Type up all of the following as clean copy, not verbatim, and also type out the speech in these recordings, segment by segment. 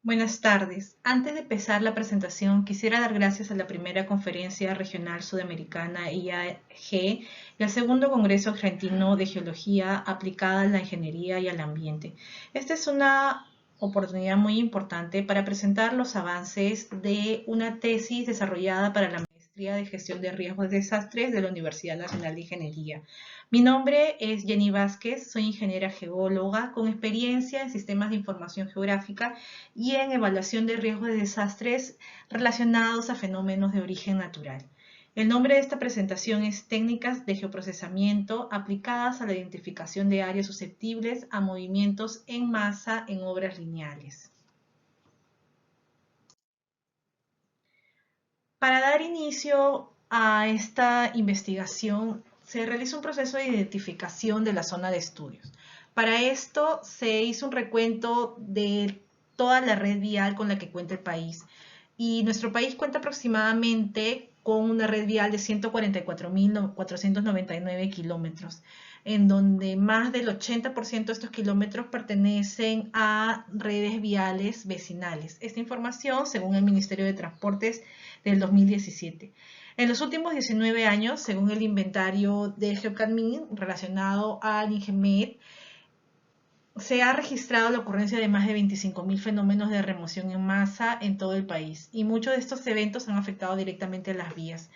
Buenas tardes. Antes de empezar la presentación, quisiera dar gracias a la primera Conferencia Regional Sudamericana IAG y al segundo Congreso Argentino de Geología aplicada a la ingeniería y al ambiente. Esta es una oportunidad muy importante para presentar los avances de una tesis desarrollada para la Maestría de Gestión de Riesgos de Desastres de la Universidad Nacional de Ingeniería. Mi nombre es Jenny Vázquez, soy ingeniera geóloga con experiencia en sistemas de información geográfica y en evaluación de riesgos de desastres relacionados a fenómenos de origen natural. El nombre de esta presentación es Técnicas de geoprocesamiento aplicadas a la identificación de áreas susceptibles a movimientos en masa en obras lineales. Para dar inicio a esta investigación, se realiza un proceso de identificación de la zona de estudios. Para esto se hizo un recuento de toda la red vial con la que cuenta el país. Y nuestro país cuenta aproximadamente con una red vial de 144.499 kilómetros, en donde más del 80% de estos kilómetros pertenecen a redes viales vecinales. Esta información, según el Ministerio de Transportes, del 2017. En los últimos 19 años, según el inventario de GeoCadMin relacionado al INGEMED, se ha registrado la ocurrencia de más de 25.000 fenómenos de remoción en masa en todo el país y muchos de estos eventos han afectado directamente a las vías.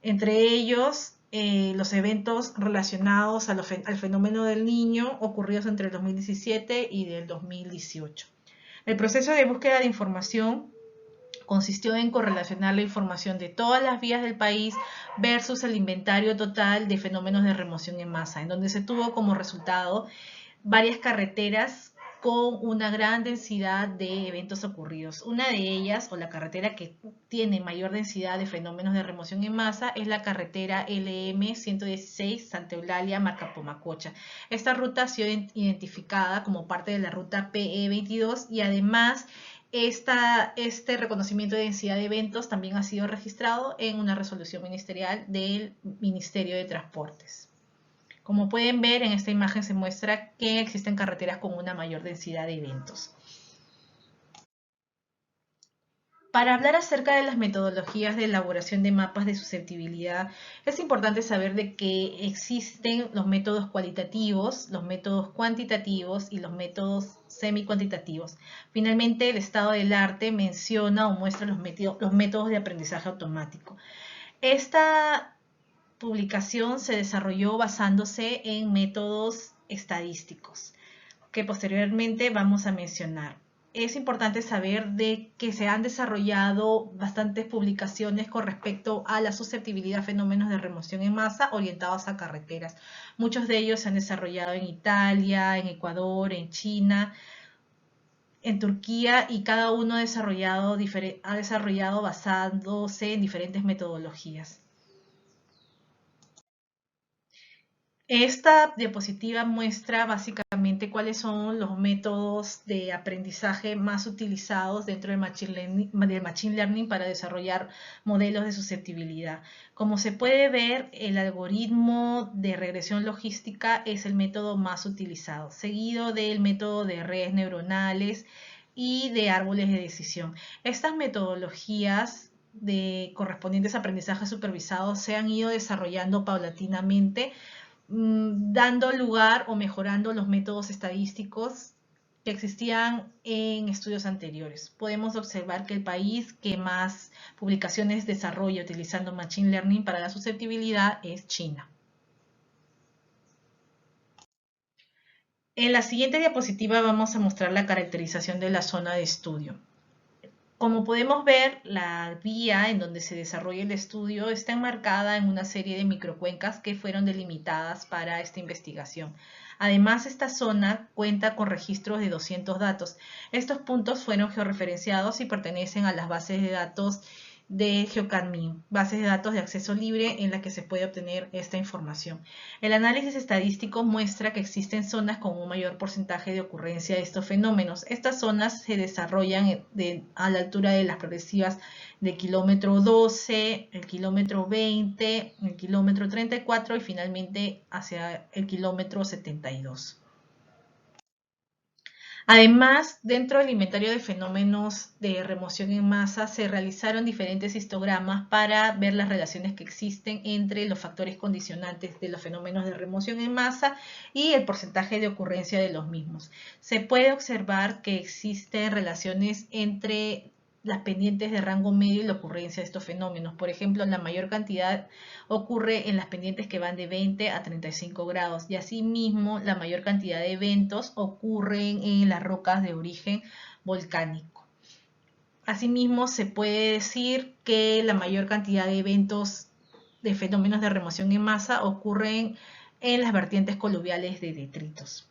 Entre ellos, los eventos relacionados al fenómeno del Niño ocurridos entre el 2017 y el 2018. El proceso de búsqueda de información consistió en correlacionar la información de todas las vías del país versus el inventario total de fenómenos de remoción en masa, en donde se tuvo como resultado varias carreteras con una gran densidad de eventos ocurridos. Una de ellas, o la carretera que tiene mayor densidad de fenómenos de remoción en masa, es la carretera LM 116 Santa Eulalia Marcapomacocha. Esta ruta ha sido identificada como parte de la ruta PE22 y además este reconocimiento de densidad de eventos también ha sido registrado en una resolución ministerial del Ministerio de Transportes. Como pueden ver, en esta imagen se muestra que existen carreteras con una mayor densidad de eventos. Para hablar acerca de las metodologías de elaboración de mapas de susceptibilidad, es importante saber de que existen los métodos cualitativos, los métodos cuantitativos y los métodos semi-cuantitativos. Finalmente, el estado del arte menciona o muestra los métodos de aprendizaje automático. Esta publicación se desarrolló basándose en métodos estadísticos que posteriormente vamos a mencionar. Es importante saber de que se han desarrollado bastantes publicaciones con respecto a la susceptibilidad a fenómenos de remoción en masa orientados a carreteras. Muchos de ellos se han desarrollado en Italia, en Ecuador, en China, en Turquía y cada uno ha desarrollado basándose en diferentes metodologías. Esta diapositiva muestra básicamente cuáles son los métodos de aprendizaje más utilizados dentro del Machine Learning para desarrollar modelos de susceptibilidad. Como se puede ver, el algoritmo de regresión logística es el método más utilizado, seguido del método de redes neuronales y de árboles de decisión. Estas metodologías correspondientes a aprendizaje supervisado se han ido desarrollando paulatinamente dando lugar o mejorando los métodos estadísticos que existían en estudios anteriores. Podemos observar que el país que más publicaciones desarrolla utilizando Machine Learning para la susceptibilidad es China. En la siguiente diapositiva vamos a mostrar la caracterización de la zona de estudio. Como podemos ver, la vía en donde se desarrolla el estudio está enmarcada en una serie de microcuencas que fueron delimitadas para esta investigación. Además, esta zona cuenta con registros de 200 datos. Estos puntos fueron georreferenciados y pertenecen a las bases de datos de GeoCadMin, bases de datos de acceso libre en las que se puede obtener esta información. El análisis estadístico muestra que existen zonas con un mayor porcentaje de ocurrencia de estos fenómenos. Estas zonas se desarrollan a la altura de las progresivas de kilómetro 12, el kilómetro 20, el kilómetro 34 y finalmente hacia el kilómetro 72. Además, dentro del inventario de fenómenos de remoción en masa se realizaron diferentes histogramas para ver las relaciones que existen entre los factores condicionantes de los fenómenos de remoción en masa y el porcentaje de ocurrencia de los mismos. Se puede observar que existen relaciones entre las pendientes de rango medio y la ocurrencia de estos fenómenos. Por ejemplo, la mayor cantidad ocurre en las pendientes que van de 20 a 35 grados y asimismo la mayor cantidad de eventos ocurren en las rocas de origen volcánico. Asimismo, se puede decir que la mayor cantidad de eventos de fenómenos de remoción en masa ocurren en las vertientes coluviales de detritos.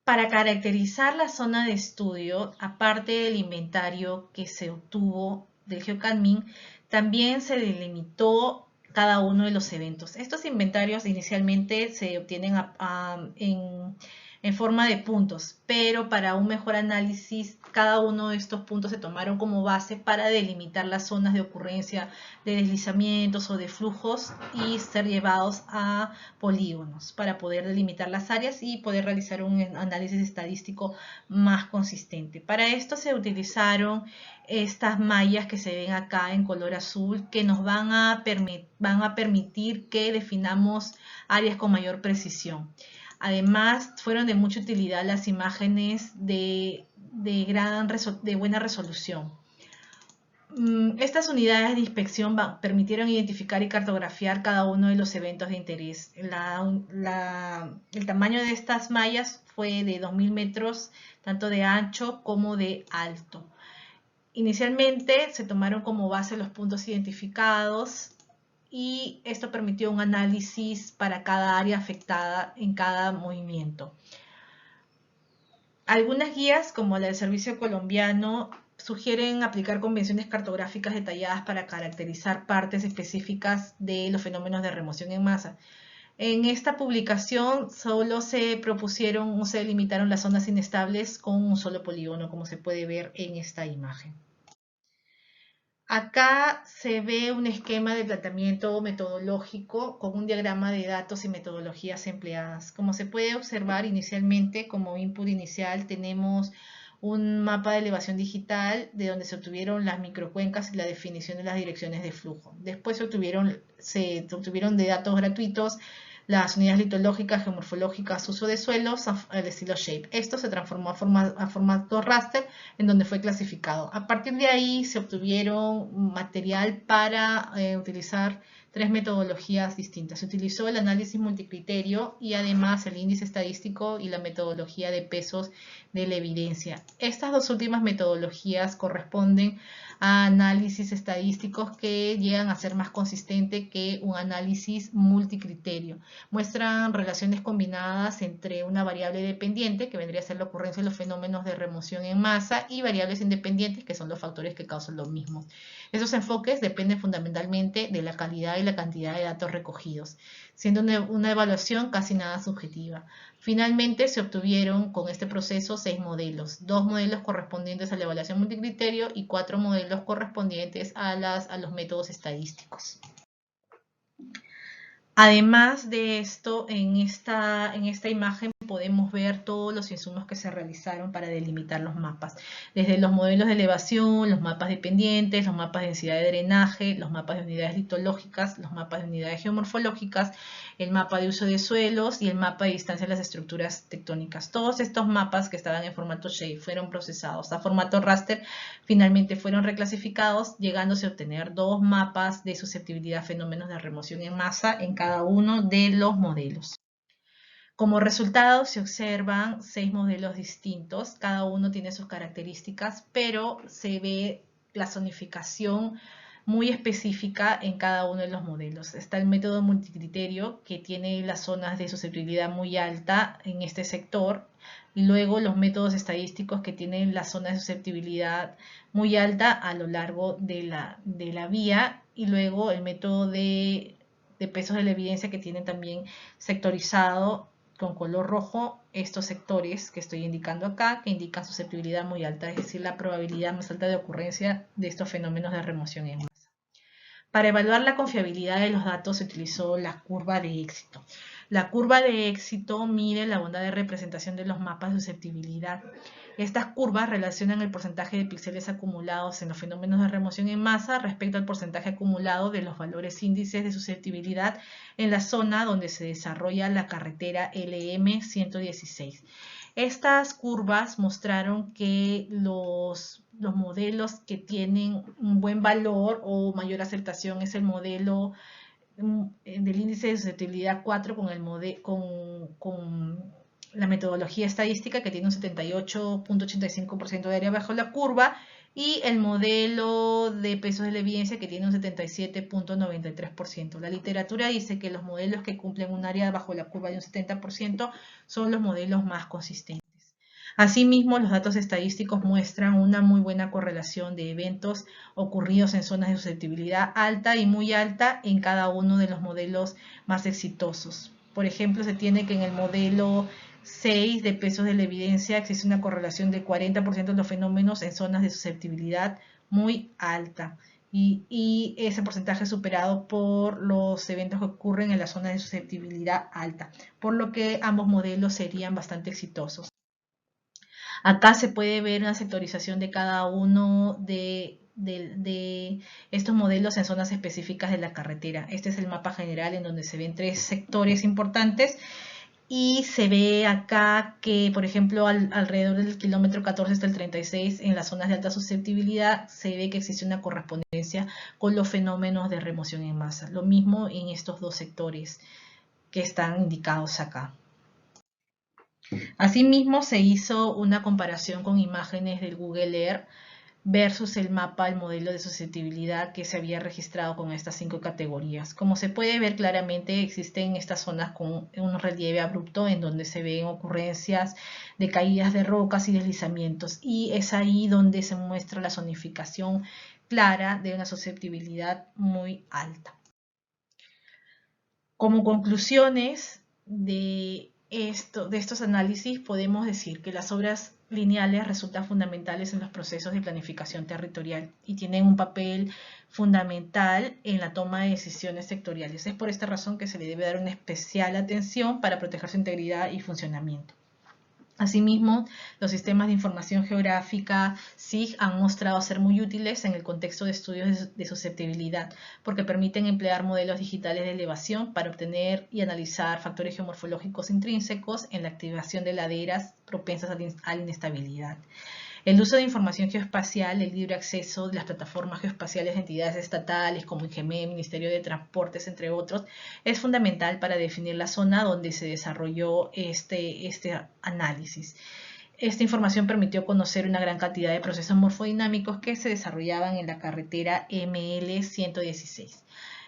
Para caracterizar la zona de estudio, aparte del inventario que se obtuvo del GeoCadMin, también se delimitó cada uno de los eventos. Estos inventarios inicialmente se obtienen en forma de puntos, pero para un mejor análisis, cada uno de estos puntos se tomaron como base para delimitar las zonas de ocurrencia de deslizamientos o de flujos y ser llevados a polígonos para poder delimitar las áreas y poder realizar un análisis estadístico más consistente. Para esto se utilizaron estas mallas que se ven acá en color azul que nos van a permitir que definamos áreas con mayor precisión. Además, fueron de mucha utilidad las imágenes de buena resolución. Estas unidades de inspección permitieron identificar y cartografiar cada uno de los eventos de interés. El tamaño de estas mallas fue de 2000 metros, tanto de ancho como de alto. Inicialmente se tomaron como base los puntos identificados y esto permitió un análisis para cada área afectada en cada movimiento. Algunas guías, como la del Servicio Colombiano, sugieren aplicar convenciones cartográficas detalladas para caracterizar partes específicas de los fenómenos de remoción en masa. En esta publicación solo se propusieron o se delimitaron las zonas inestables con un solo polígono, como se puede ver en esta imagen. Acá se ve un esquema de planteamiento metodológico con un diagrama de datos y metodologías empleadas. Como se puede observar inicialmente, como input inicial, tenemos un mapa de elevación digital de donde se obtuvieron las microcuencas y la definición de las direcciones de flujo. Después se obtuvieron de datos gratuitos las unidades litológicas, geomorfológicas, uso de suelos, al estilo Shape. Esto se transformó a formato raster, en donde fue clasificado. A partir de ahí se obtuvieron material para utilizar 3 metodologías distintas. Se utilizó el análisis multicriterio y además el índice estadístico y la metodología de pesos de la evidencia. Estas dos últimas metodologías corresponden a análisis estadísticos que llegan a ser más consistente que un análisis multicriterio. Muestran relaciones combinadas entre una variable dependiente, que vendría a ser la ocurrencia de los fenómenos de remoción en masa, y variables independientes, que son los factores que causan los mismos. Esos enfoques dependen fundamentalmente de la calidad y la cantidad de datos recogidos, siendo una evaluación casi nada subjetiva. Finalmente se obtuvieron con este proceso 6 modelos, 2 modelos correspondientes a la evaluación multicriterio y 4 modelos correspondientes a los métodos estadísticos. Además de esto, en esta imagen podemos ver todos los insumos que se realizaron para delimitar los mapas, desde los modelos de elevación, los mapas de pendientes, los mapas de densidad de drenaje, los mapas de unidades litológicas, los mapas de unidades geomorfológicas, el mapa de uso de suelos y el mapa de distancia de las estructuras tectónicas. Todos estos mapas que estaban en formato Shape fueron procesados a formato raster, finalmente fueron reclasificados, llegándose a obtener 2 mapas de susceptibilidad a fenómenos de remoción en masa en cada uno de los modelos. Como resultado se observan 6 modelos distintos, cada uno tiene sus características, pero se ve la zonificación muy específica en cada uno de los modelos. Está el método multicriterio, que tiene las zonas de susceptibilidad muy alta en este sector, y luego los métodos estadísticos, que tienen las zonas de susceptibilidad muy alta a lo largo de la vía, y luego el método de pesos de la evidencia, que tienen también sectorizado con color rojo estos sectores que estoy indicando acá, que indican susceptibilidad muy alta, es decir, la probabilidad más alta de ocurrencia de estos fenómenos de remoción en masa. Para evaluar la confiabilidad de los datos se utilizó la curva de éxito. La curva de éxito mide la bondad de representación de los mapas de susceptibilidad. Estas curvas relacionan el porcentaje de píxeles acumulados en los fenómenos de remoción en masa respecto al porcentaje acumulado de los valores índices de susceptibilidad en la zona donde se desarrolla la carretera LM116. Estas curvas mostraron que los modelos que tienen un buen valor o mayor aceptación es el modelo del índice de susceptibilidad 4 con la metodología estadística que tiene un 78.85% de área bajo la curva y el modelo de pesos de la evidencia que tiene un 77.93%. La literatura dice que los modelos que cumplen un área bajo la curva de un 70% son los modelos más consistentes. Asimismo, los datos estadísticos muestran una muy buena correlación de eventos ocurridos en zonas de susceptibilidad alta y muy alta en cada uno de los modelos más exitosos. Por ejemplo, se tiene que en el modelo 6 de pesos de la evidencia existe una correlación del 40% de los fenómenos en zonas de susceptibilidad muy alta. Y ese porcentaje es superado por los eventos que ocurren en las zonas de susceptibilidad alta, por lo que ambos modelos serían bastante exitosos. Acá se puede ver una sectorización de cada uno de estos modelos en zonas específicas de la carretera. Este es el mapa general en donde se ven 3 sectores importantes y se ve acá que, por ejemplo, alrededor del kilómetro 14 hasta el 36, en las zonas de alta susceptibilidad, se ve que existe una correspondencia con los fenómenos de remoción en masa. Lo mismo en estos 2 sectores que están indicados acá. Asimismo, se hizo una comparación con imágenes del Google Earth versus el mapa, el modelo de susceptibilidad que se había registrado con estas 5 categorías. Como se puede ver claramente, existen estas zonas con un relieve abrupto en donde se ven ocurrencias de caídas de rocas y deslizamientos, y es ahí donde se muestra la zonificación clara de una susceptibilidad muy alta. Como conclusiones de estos análisis, podemos decir que las obras lineales resultan fundamentales en los procesos de planificación territorial y tienen un papel fundamental en la toma de decisiones sectoriales. Es por esta razón que se le debe dar una especial atención para proteger su integridad y funcionamiento. Asimismo, los sistemas de información geográfica SIG han mostrado ser muy útiles en el contexto de estudios de susceptibilidad porque permiten emplear modelos digitales de elevación para obtener y analizar factores geomorfológicos intrínsecos en la activación de laderas propensas a la inestabilidad. El uso de información geoespacial, el libre acceso de las plataformas geoespaciales de entidades estatales como INGEME, Ministerio de Transportes, entre otros, es fundamental para definir la zona donde se desarrolló este análisis. Esta información permitió conocer una gran cantidad de procesos morfodinámicos que se desarrollaban en la carretera ML116.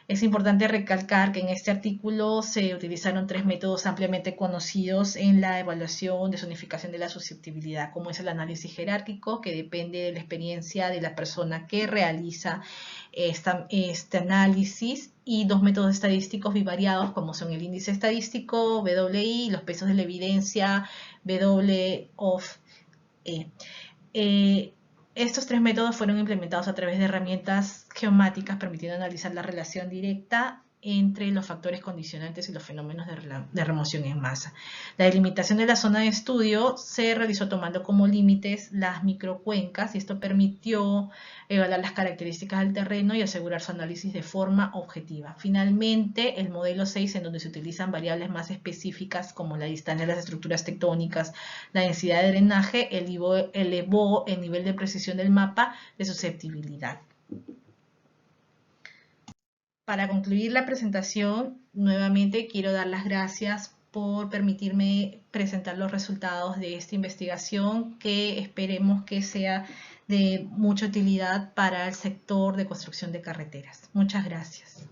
Es importante recalcar que en este artículo se utilizaron 3 métodos ampliamente conocidos en la evaluación de zonificación de la susceptibilidad, como es el análisis jerárquico, que depende de la experiencia de la persona que realiza este análisis, y 2 métodos estadísticos bivariados, como son el índice estadístico, WI, y los pesos de la evidencia, WOF. Estos 3 métodos fueron implementados a través de herramientas geomáticas permitiendo analizar la relación directa entre los factores condicionantes y los fenómenos de remoción en masa. La delimitación de la zona de estudio se realizó tomando como límites las microcuencas y esto permitió evaluar las características del terreno y asegurar su análisis de forma objetiva. Finalmente, el modelo 6, en donde se utilizan variables más específicas como la distancia de las estructuras tectónicas, la densidad de drenaje, elevó el nivel de precisión del mapa de susceptibilidad. Para concluir la presentación, nuevamente quiero dar las gracias por permitirme presentar los resultados de esta investigación que esperemos que sea de mucha utilidad para el sector de construcción de carreteras. Muchas gracias.